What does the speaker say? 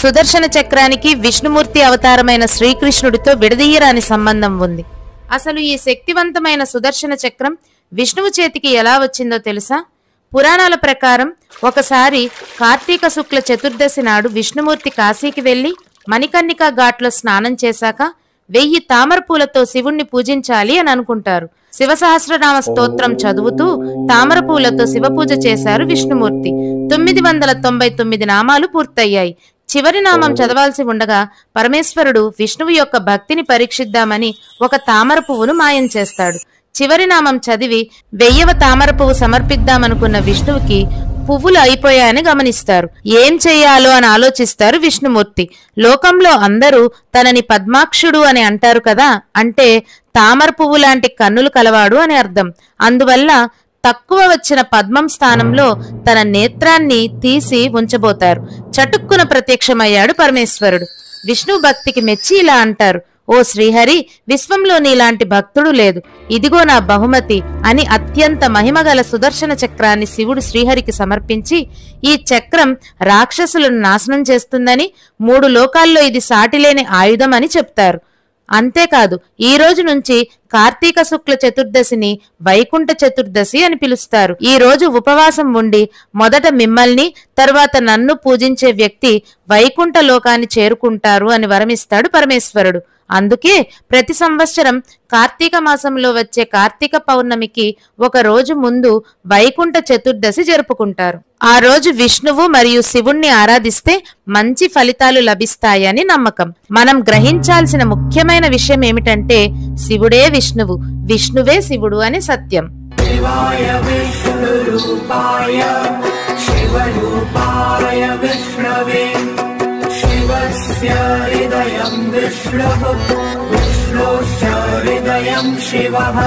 సుదర్శన చక్రానికి విష్ణుమూర్తి అవతారమైన శ్రీకృష్ణుడితో విడదీయరాని సంబంధం ఉంది. అసలు ఈ శక్తివంతమైన సుదర్శన చక్రం విష్ణువు చేతికి ఎలా వచ్చిందో తెలుసా? పురాణాల ప్రకారం ఒకసారి కార్తీక శుక్ల చతుర్దశి నాడు విష్ణుమూర్తి కాశీకి వెళ్లి మణికర్ణికా ఘాట్లో స్నానం చేశాక 1000 తామర పూలతో శివుణ్ణి పూజించాలి అని అనుకుంటారు. శివ సహస్రనామ స్తోత్రం చదువుతూ తామర పూలతో శివ పూజ చేశారు విష్ణుమూర్తి. 999 నామాలు పూర్తయ్యాయి. చివరి నామం చదవాల్సి ఉండగా పరమేశ్వరుడు విష్ణువు యొక్క భక్తిని పరీక్షిద్దామని ఒక తామర పువ్వును మాయం చేస్తాడు. చివరి నామం చదివి 1000వ తామర పువ్వు సమర్పిద్దామనుకున్న విష్ణువుకి పువ్వులు అయిపోయాయని గమనిస్తారు. ఏం చెయ్యాలో అని ఆలోచిస్తారు విష్ణుమూర్తి. లోకంలో అందరూ తనని పద్మాక్షుడు అని అంటారు కదా, అంటే తామర పువ్వు లాంటి కన్నులు కలవాడు అని అర్థం. అందువల్ల తక్కువ వచ్చిన పద్మం స్థానంలో తన నేత్రాన్ని తీసి ఉంచబోతారు. చటుక్కున ప్రత్యక్షమయ్యాడు పరమేశ్వరుడు. విష్ణు భక్తికి మెచ్చి ఇలా అంటారు, ఓ శ్రీహరి, విశ్వంలో నీలాంటి భక్తుడు లేదు, ఇదిగో నా బహుమతి అని అత్యంత మహిమగల సుదర్శన చక్రాన్ని శివుడు శ్రీహరికి సమర్పించి, ఈ చక్రం రాక్షసులను నాశనం చేస్తుందని, 3 లోకాల్లో ఇది సాటిలేని ఆయుధం అని చెప్తారు. అంతేకాదు, ఈ రోజు నుంచి కార్తీక శుక్ల చతుర్దశిని వైకుంఠ చతుర్దశి అని పిలుస్తారు. ఈ రోజు ఉపవాసం ఉండి మొదట మిమ్మల్ని, తర్వాత నన్ను పూజించే వ్యక్తి వైకుంఠ లోకాన్ని చేరుకుంటారు అని వరమిస్తాడు పరమేశ్వరుడు. అందుకే ప్రతి సంవత్సరం కార్తీక మాసంలో వచ్చే కార్తీక పౌర్ణమికి 1 రోజు ముందు వైకుంఠ చతుర్దశి జరుపుకుంటారు. ఆ రోజు విష్ణువు మరియు శివుణ్ణి ఆరాధిస్తే మంచి ఫలితాలు లభిస్తాయని నమ్మకం. మనం గ్రహించాల్సిన ముఖ్యమైన విషయం ఏమిటంటే శివుడే విష్ణువు, విష్ణువే శివుడు అని సత్యం. हृदयं विष्णुः विष्णोश्च हृदयं शिवः।